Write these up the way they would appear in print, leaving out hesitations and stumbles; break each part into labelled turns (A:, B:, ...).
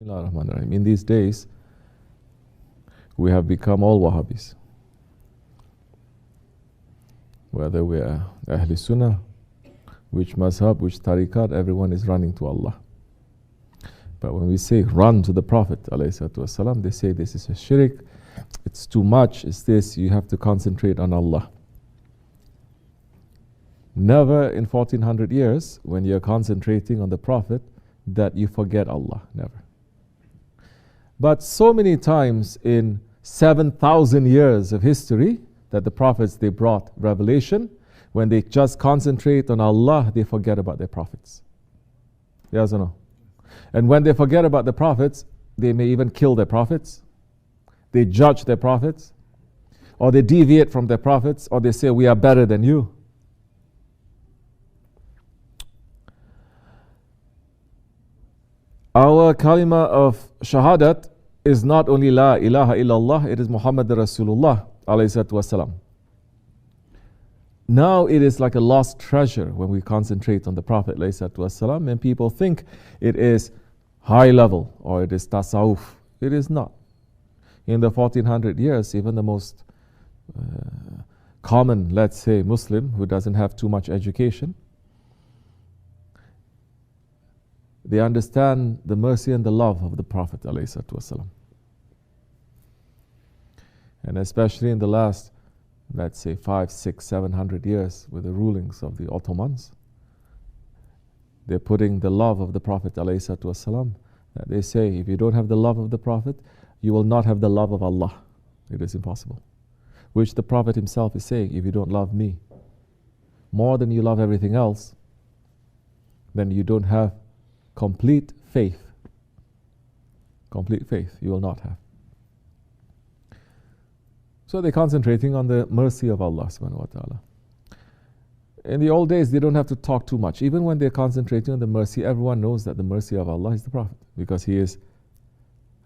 A: In these days, we have become all Wahhabis. Whether we are Ahl Sunnah, which mazhab, which tariqat, everyone is running to Allah. But when we say run to the Prophet ﷺ, they say this is a shirk, it's too much, it's this, you have to concentrate on Allah. Never in 1400 years, when you're concentrating on the Prophet, that you forget Allah, never. But so many times in 7,000 years of history that the prophets, they brought revelation, when they just concentrate on Allah, they forget about their prophets. Yes or no? And when they forget about the prophets, they may even kill their prophets. They judge their prophets, or they deviate from their prophets, or they say, we are better than you. Our kalima of shahadat is not only La ilaha illallah, it is Muhammad Rasulullah alayhi wasalam. Now it is like a lost treasure when we concentrate on the Prophet alayhi wasalam, and people think it is high level or it is tasawwuf. It is not. In the 1400 years, even the most common, let's say, Muslim who doesn't have too much education, they understand the mercy and the love of the Prophet ﷺ. And especially in the last, let's say, 500, 600, 700 years with the rulings of the Ottomans, they're putting the love of the Prophet ﷺ. They say, if you don't have the love of the Prophet, you will not have the love of Allah. It is impossible. Which the Prophet himself is saying, if you don't love me more than you love everything else, then you don't have complete faith. Complete faith you will not have. So they're concentrating on the mercy of Allah subhanahu wa ta'ala. In the old days, they don't have to talk too much. Even when they're concentrating on the mercy, everyone knows that the mercy of Allah is the Prophet, because he is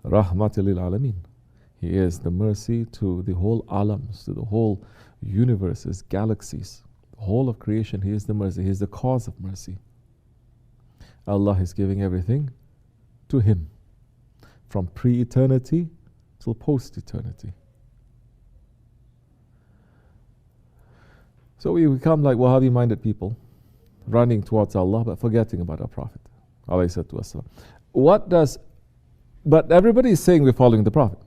A: Rahmatul lil Alameen. He is the mercy to the whole alams, to the whole universes, galaxies, the whole of creation. He is the mercy. He is the cause of mercy. Allah is giving everything to him, from pre-eternity till post-eternity. So we become like Wahhabi-minded people, running towards Allah but forgetting about our Prophet. But everybody is saying we're following the Prophet.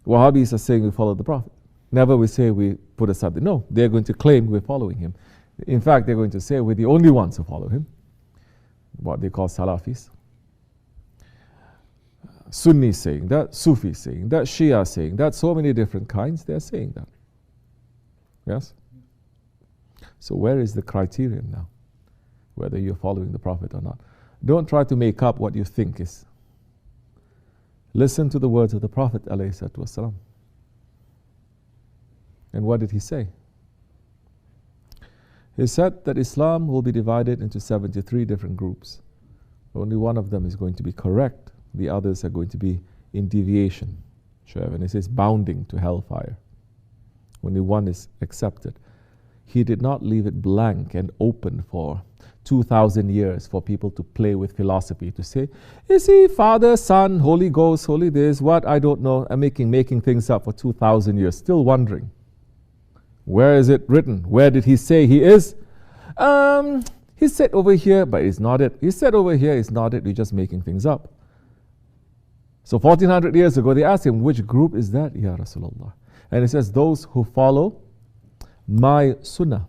A: Wahhabis are saying we follow the Prophet. Never we say we put aside. No, they're going to claim we're following him. In fact, they're going to say we're the only ones who follow him. What they call Salafis. Sunni saying that, Sufi saying that, Shia saying that, so many different kinds, they're saying that. Yes? So where is the criterion now? Whether you're following the Prophet or not. Don't try to make up what you think is. Listen to the words of the Prophet ﷺ. And what did he say? He said that Islam will be divided into 73 different groups. Only one of them is going to be correct. The others are going to be in deviation. And he says bounding to hellfire. Only one is accepted. He did not leave it blank and open for 2,000 years for people to play with philosophy, to say, is he Father, Son, Holy Ghost, Holy this, what, I don't know. I'm making things up for 2,000 years, still wondering. Where is it written? Where did he say he is? He said over here, but it's not it. He said over here, it's not it. You're just making things up. So 1400 years ago, they asked him, which group is that, Ya Rasulullah? And he says, those who follow my sunnah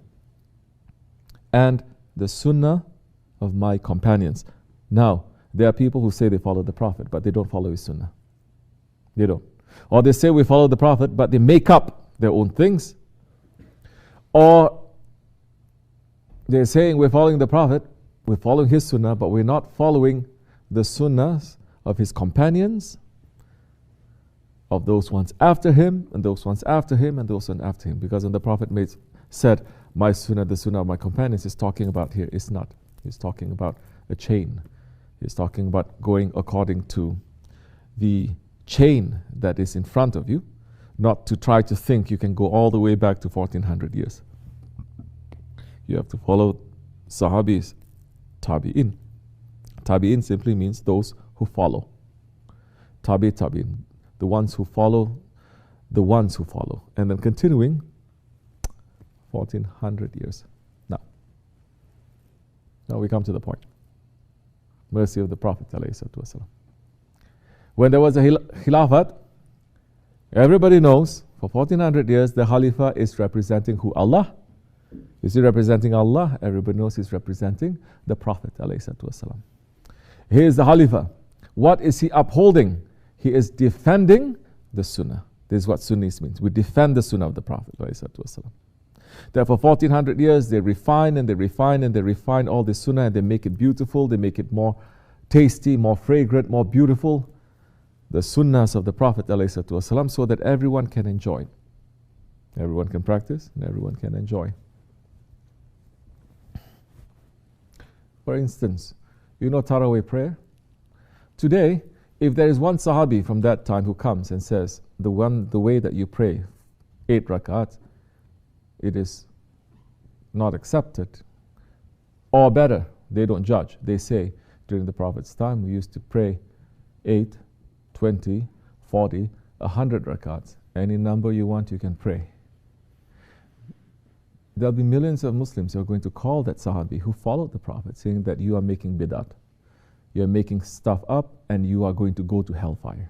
A: and the sunnah of my companions. Now, there are people who say they follow the Prophet, but they don't follow his sunnah. They don't. Or they say we follow the Prophet, but they make up their own things. Or they're saying we're following the Prophet, we're following his sunnah, but we're not following the sunnahs of his companions, of those ones after him, and those ones after him, and those ones after him. Because when the Prophet said, my sunnah, the sunnah of my companions, is talking about here, it's not. He's talking about a chain. He's talking about going according to the chain that is in front of you, not to try to think you can go all the way back to 1400 years. You have to follow Sahabis, Tabi'in. Tabi'in simply means those who follow. tabi'in, the ones who follow, and then continuing 1400 years. Now we come to the point. Mercy of the Prophet ﷺ. When there was a Khilafat, everybody knows for 1400 years the Khalifa is representing who? Allah. Is he representing Allah? Everybody knows he's representing the Prophet ﷺ. He is the Khalifa. What is he upholding? He is defending the Sunnah. This is what Sunnis means. We defend the Sunnah of the Prophet ﷺ. Therefore, 1400 years, they refine and they refine and they refine all the Sunnah and they make it beautiful, they make it more tasty, more fragrant, more beautiful. The Sunnahs of the Prophet ﷺ, so that everyone can enjoy it. Everyone can practice and everyone can enjoy. For instance, you know Taraweeh prayer? Today, if there is one Sahabi from that time who comes and says, the way that you pray, 8 rak'at, it is not accepted. Or better, they don't judge. They say, during the Prophet's time, we used to pray 8, 20, 40, 100 rak'ats. Any number you want, you can pray. There'll be millions of Muslims who are going to call that Sahabi who followed the Prophet, saying that you are making bid'at. You are making stuff up and you are going to go to hellfire.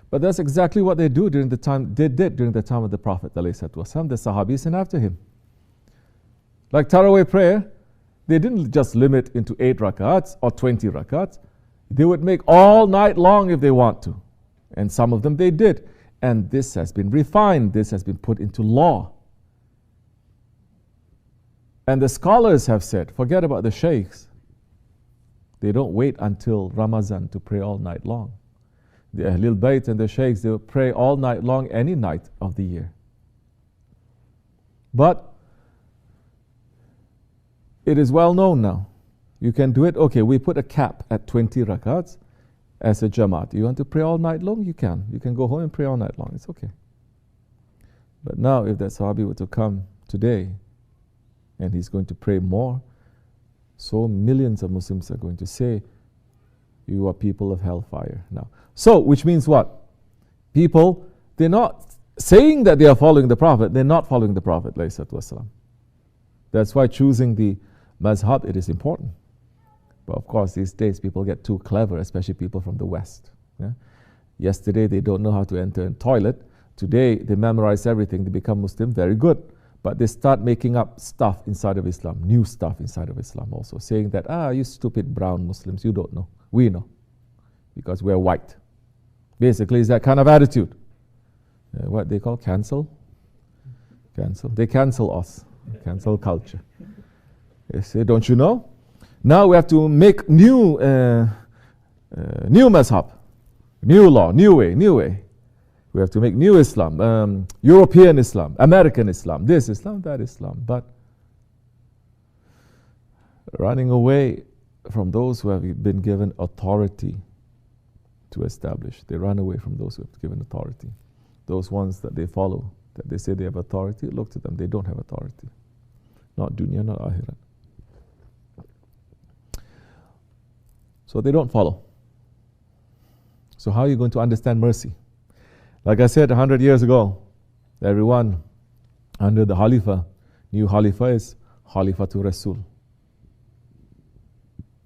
A: But that's exactly what they did during the time of the Prophet ﷺ. The Sahabis sent after him. Like Taraweeh prayer, they didn't just limit into 8 rak'ats or 20 rak'ats. They would make all night long if they want to. And some of them they did. And this has been refined. This has been put into law. And the scholars have said, forget about the sheikhs. They don't wait until Ramazan to pray all night long. The Ahlul Bayt and the sheikhs, they will pray all night long, any night of the year. But it is well known now. You can do it. Okay, we put a cap at 20 rakats as a Jamaat. You want to pray all night long? You can. You can go home and pray all night long. It's okay. But now, if that Sahabi were to come today and he's going to pray more, so millions of Muslims are going to say, you are people of hellfire now. So, which means what? People, they're not saying that they are following the Prophet, they're not following the Prophet. That's why choosing the mazhab, it is important. But of course, these days people get too clever, especially people from the West. Yeah? Yesterday they don't know how to enter a toilet. Today they memorize everything, they become Muslim, very good. But they start making up stuff inside of Islam, new stuff inside of Islam also, saying that, you stupid brown Muslims, you don't know. We know, because we're white. Basically, it's that kind of attitude. What they call cancel? Cancel. They cancel us. Cancel culture. They say, don't you know? Now we have to make new mazhab, new law, new way. We have to make new Islam, European Islam, American Islam, this Islam, that Islam. But running away from those who have been given authority to establish. They run away from those who have given authority. Those ones that they follow, that they say they have authority, look to them, they don't have authority. Not dunya, not akhirat. So they don't follow. So how are you going to understand mercy? Like I said 100 years ago, everyone under the Khalifa, new Khalifa is Khalifatul Rasul.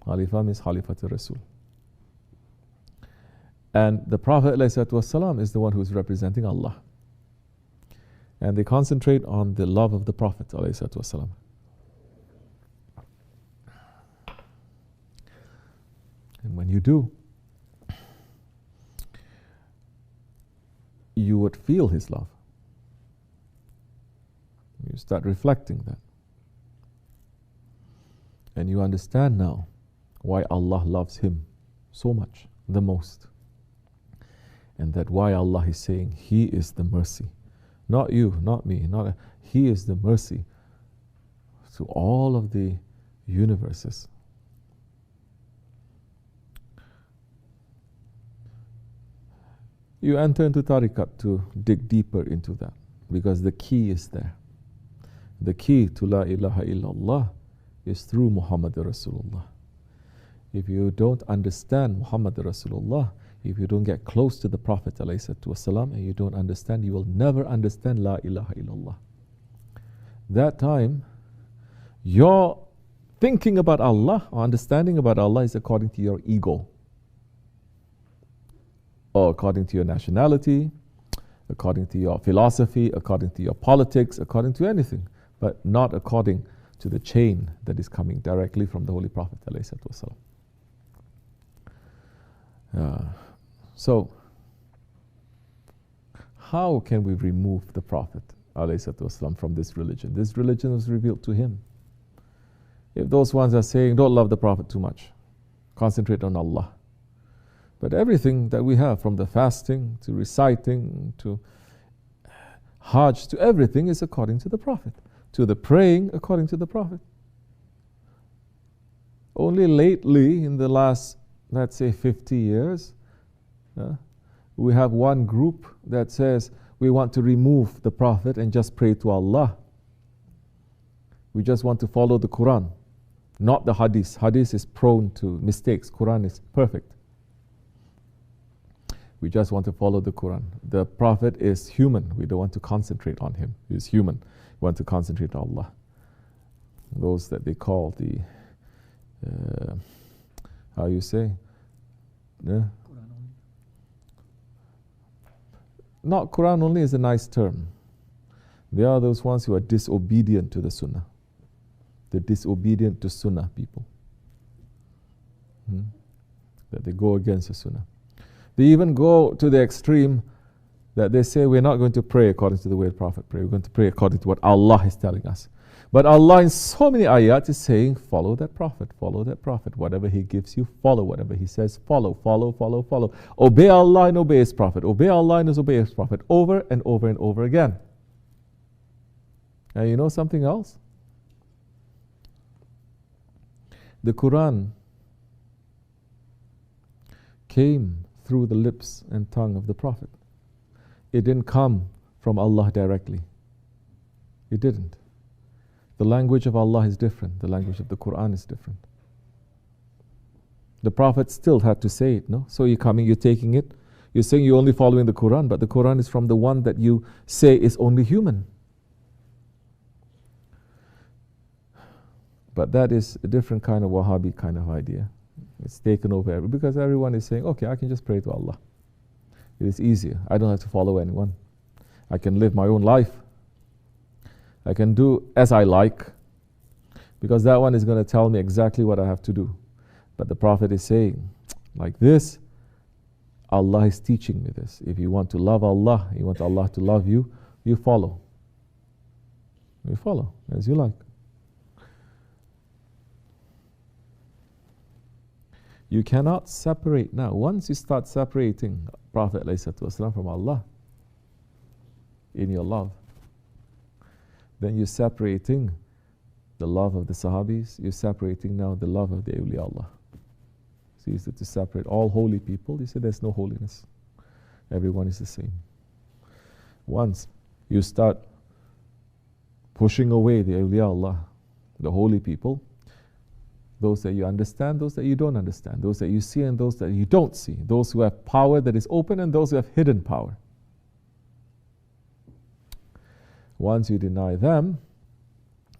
A: Khalifa means Khalifatul Rasul. And the Prophet ﷺ is the one who is representing Allah. And they concentrate on the love of the Prophet ﷺ. And when you do, you would feel his love. You start reflecting that. And you understand now why Allah loves him so much, the most. And that why Allah is saying he is the mercy. Not you, not me, he is the mercy to all of the universes. You enter into tariqat to dig deeper into that, because the key is there. The key to La ilaha illallah is through Muhammad Rasulullah. If you don't understand Muhammad Rasulullah, if you don't get close to the Prophet ﷺ and you don't understand, you will never understand La ilaha illallah. That time, your thinking about Allah or understanding about Allah is according to your ego, or according to your nationality, according to your philosophy, according to your politics, according to anything, but not according to the chain that is coming directly from the Holy Prophet ﷺ. So, how can we remove the Prophet ﷺ from this religion? This religion was revealed to him. If those ones are saying, don't love the Prophet too much, concentrate on Allah. But everything that we have, from the fasting to reciting to Hajj to everything, is according to the Prophet. To the praying according to the Prophet. Only lately, in the last, let's say, 50 years, we have one group that says we want to remove the Prophet and just pray to Allah. We just want to follow the Quran, not the Hadith. Hadith is prone to mistakes. Quran is perfect. We just want to follow the Quran. The Prophet is human. We don't want to concentrate on him. He is human. We want to concentrate on Allah. Those that they call the, how you say? Not Quran only is a nice term. They are those ones who are disobedient to the Sunnah. The disobedient to Sunnah people. That they go against the Sunnah. They even go to the extreme that they say we're not going to pray according to the way the Prophet prayed. We're going to pray according to what Allah is telling us. But Allah in so many ayat is saying, follow that Prophet, follow that Prophet. Whatever he gives you, follow. Whatever he says, follow, follow, follow, follow. Obey Allah and obey his Prophet. Obey Allah and obey his Prophet over and over and over again. And you know something else? The Quran came through the lips and tongue of the Prophet. It didn't come from Allah directly. It didn't. The language of Allah is different. The language of the Quran is different. The Prophet still had to say it, no? So you're coming, you're taking it, you're saying you're only following the Quran, but the Quran is from the one that you say is only human. But that is a different kind of Wahhabi kind of idea. It's taken over because everyone is saying, okay, I can just pray to Allah. It is easier. I don't have to follow anyone. I can live my own life. I can do as I like, because that one is going to tell me exactly what I have to do. But the Prophet is saying, like this, Allah is teaching me this. If you want to love Allah, you want Allah to love you, you follow. You follow as you like. You cannot separate now. Once you start separating Prophet ﷺ from Allah in your love, then you're separating the love of the Sahabis, you're separating now the love of the awliya Allah. So you said to separate all holy people, you said there's no holiness. Everyone is the same. Once you start pushing away the awliya Allah, the holy people, those that you understand, those that you don't understand, those that you see and those that you don't see, those who have power that is open and those who have hidden power. Once you deny them,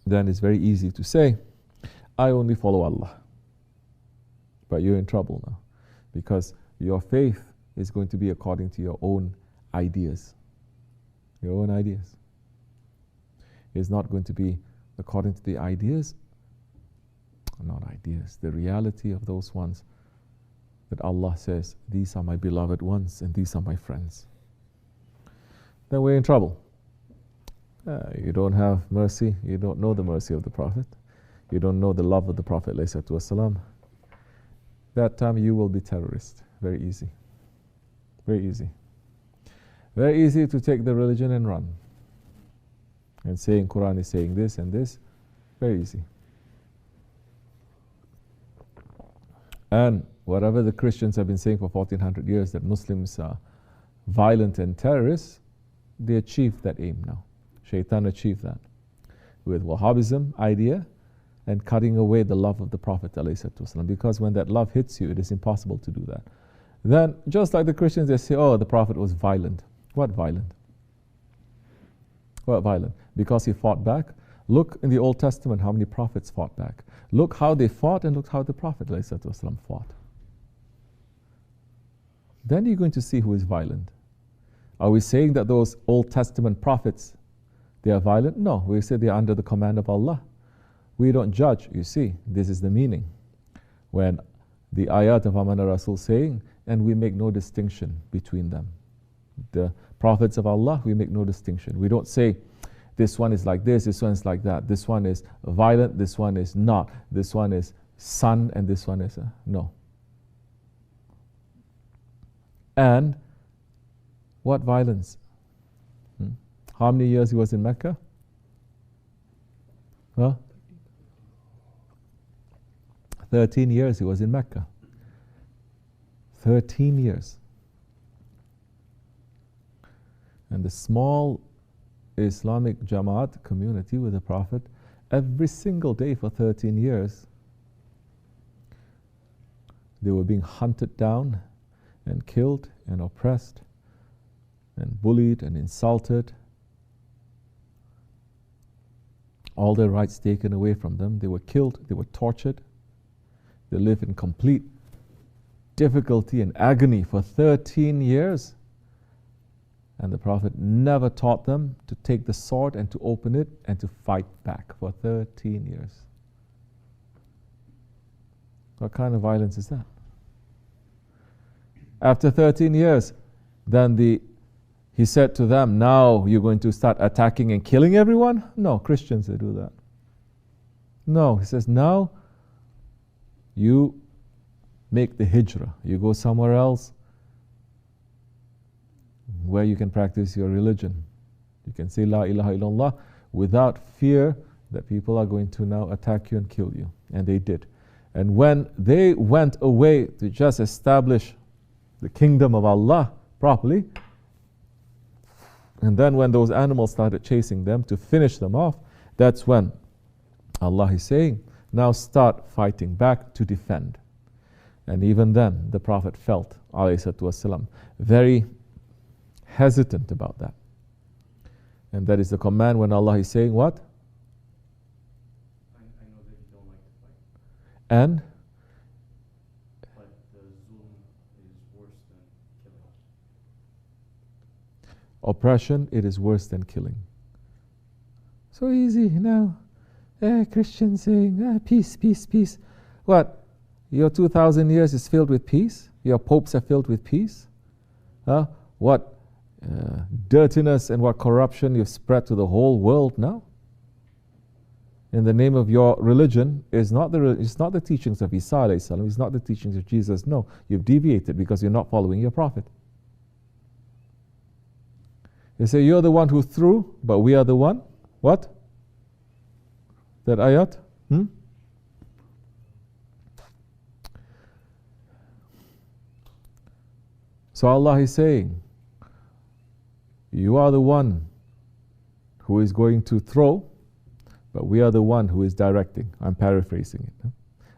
A: then it's very easy to say, I only follow Allah. But you're in trouble now, because your faith is going to be according to your own ideas. Your own ideas. It's not going to be according to the ideas, not ideas, the reality of those ones that Allah says, these are my beloved ones and these are my friends. Then we're in trouble. You don't have mercy, you don't know the mercy of the Prophet, you don't know the love of the Prophet ﷺ. That time you will be terrorist. Very easy. Very easy. Very easy to take the religion and run. And saying Quran is saying this and this. Very easy. And whatever the Christians have been saying for 1400 years, that Muslims are violent and terrorists, they achieved that aim now. Shaitan achieved that with Wahhabism idea and cutting away the love of the Prophet ﷺ. Because when that love hits you, it is impossible to do that. Then, just like the Christians, they say, oh, the Prophet was violent. What violent? What violent? Because he fought back? Look in the Old Testament how many prophets fought back. Look how they fought and look how the Prophet ﷺ fought. Then you're going to see who is violent. Are we saying that those Old Testament prophets, they are violent? No, we say they are under the command of Allah. We don't judge, you see. This is the meaning. When the ayat of Amana Rasul saying, and we make no distinction between them. The prophets of Allah, we make no distinction. We don't say, this one is like this one is like that. This one is violent, this one is not. This one is son, and this one is... no. And what violence? How many years he was in Mecca? Huh? 13 years he was in Mecca. 13 years. And the small Islamic Jamaat community with the Prophet, every single day for 13 years, they were being hunted down and killed and oppressed and bullied and insulted. All their rights taken away from them. They were killed, they were tortured. They lived in complete difficulty and agony for 13 years. And the Prophet never taught them to take the sword and to open it and to fight back for 13 years. What kind of violence is that? After 13 years, then he said to them, now you're going to start attacking and killing everyone? No, Christians, they do that. No, he says, now you make the hijrah. You go somewhere else where you can practice your religion. You can say La ilaha illallah without fear that people are going to now attack you and kill you. And they did. And when they went away to just establish the kingdom of Allah properly, and then when those animals started chasing them to finish them off, that's when Allah is saying, now start fighting back to defend. And even then, the Prophet felt, ﷺ, very hesitant about that. And that is the command when Allah is saying what?
B: I know that you don't like to fight.
A: And?
B: But the zulm is worse than killing.
A: Oppression, it is worse than killing. So easy now. Christians saying, peace, peace, peace. What? Your 2,000 years is filled with peace? Your popes are filled with peace? What dirtiness and what corruption you've spread to the whole world now? In the name of your religion, it's not the teachings of Isa alayhi salam, it's not the teachings of Jesus. No, you've deviated because you're not following your prophet. You say, you're the one who threw, but we are the one. What? That ayat? So Allah is saying, you are the one who is going to throw, but we are the one who is directing. I'm paraphrasing it.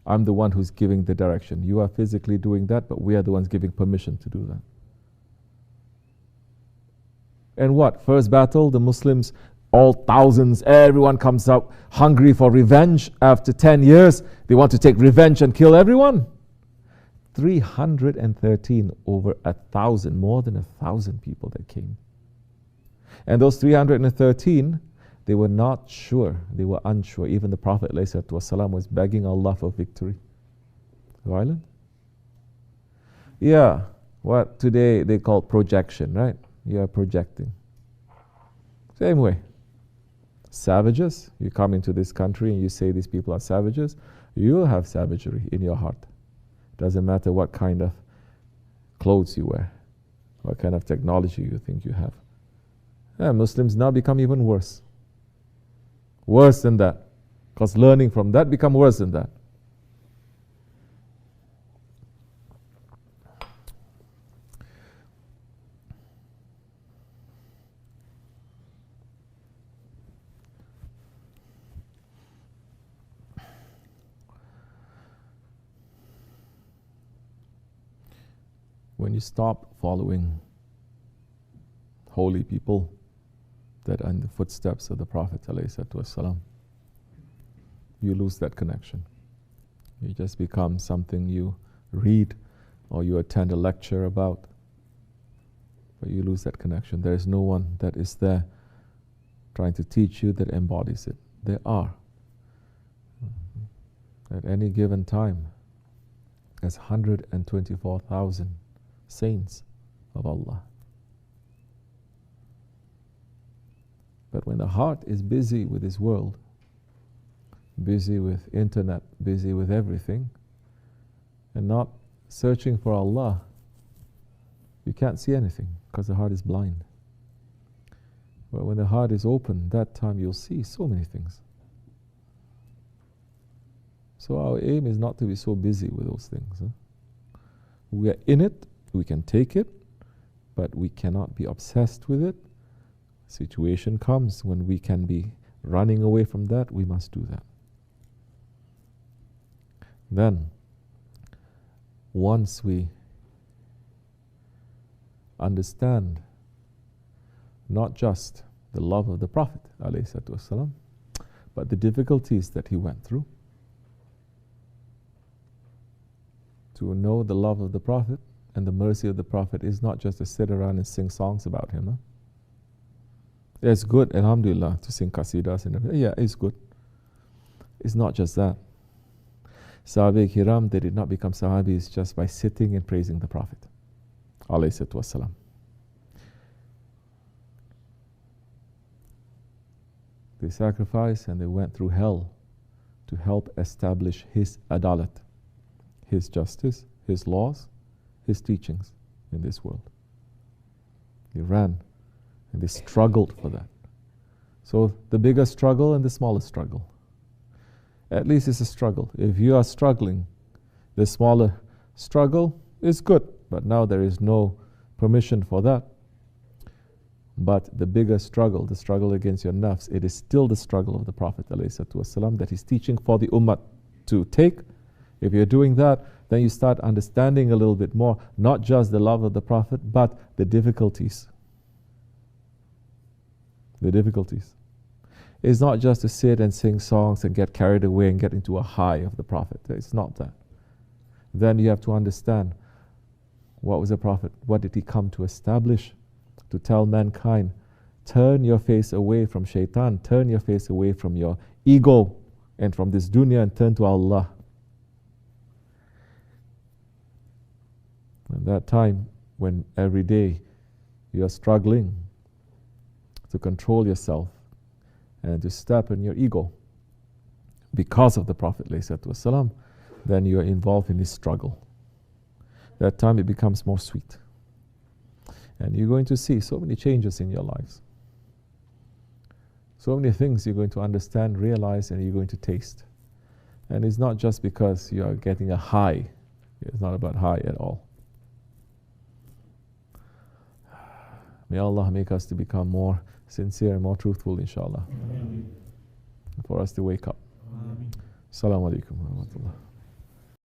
A: I'm the one who's giving the direction. You are physically doing that, but we are the ones giving permission to do that. And what? First battle, the Muslims, all thousands, everyone comes up hungry for revenge. After 10 years, they want to take revenge and kill everyone. 313 over 1,000, more than 1,000 people that came. And those 313, they were not sure, they were unsure. Even the Prophet ﷺ was begging Allah for victory. Violent? Yeah, what today they call projection, right? You are projecting. Same way. Savages, you come into this country and you say these people are savages, you'll have savagery in your heart. Doesn't matter what kind of clothes you wear, what kind of technology you think you have. Muslims now become even worse. Worse than that. Because learning from that become worse than that. when you stop following holy people that are in the footsteps of the Prophet ﷺ, you lose that connection. You just become something you read or you attend a lecture about, but you lose that connection. There is no one that is there trying to teach you that embodies it. There are. At any given time, there's 124,000 saints of Allah. But when the heart is busy with this world, busy with internet, busy with everything, and not searching for Allah, you can't see anything because the heart is blind. But when the heart is open, that time you'll see so many things. So our aim is not to be so busy with those things. We are in it, we can take it, but we cannot be obsessed with it. Situation comes when we can be running away from that, we must do that. Then, once we understand not just the love of the Prophet ﷺ, but the difficulties that he went through, to know the love of the Prophet and the mercy of the Prophet is not just to sit around and sing songs about him. It's good, alhamdulillah, to sing qasidas and everything. Yeah, it's good. It's not just that. Sahabe Kiram, they did not become Sahabis just by sitting and praising the Prophet ﷺ. They sacrificed and they went through hell to help establish his adalat, his justice, his laws, his teachings in this world. They ran and they struggled for that. So the bigger struggle and the smaller struggle. At least it's a struggle. If you are struggling, the smaller struggle is good, but now there is no permission for that. But the bigger struggle, the struggle against your nafs, it is still the struggle of the Prophet ﷺ that he's teaching for the ummah to take. If you're doing that, then you start understanding a little bit more, not just the love of the Prophet, but the difficulties. The difficulties. It's not just to sit and sing songs and get carried away and get into a high of the Prophet. It's not that. Then you have to understand, what was the Prophet? What did he come to establish? To tell mankind, turn your face away from shaitan, turn your face away from your ego and from this dunya and turn to Allah. At that time, when every day you are struggling to control yourself and to step in your ego because of the Prophet ﷺ, then you are involved in this struggle. That time it becomes more sweet. And you're going to see so many changes in your lives. So many things you're going to understand, realize, and you're going to taste. And it's not just because you are getting a high. It's not about high at all. May Allah make us to become more sincere and more truthful, inshallah. Amen. For us to wake up. Assalamu alaikum wa rahmatullah.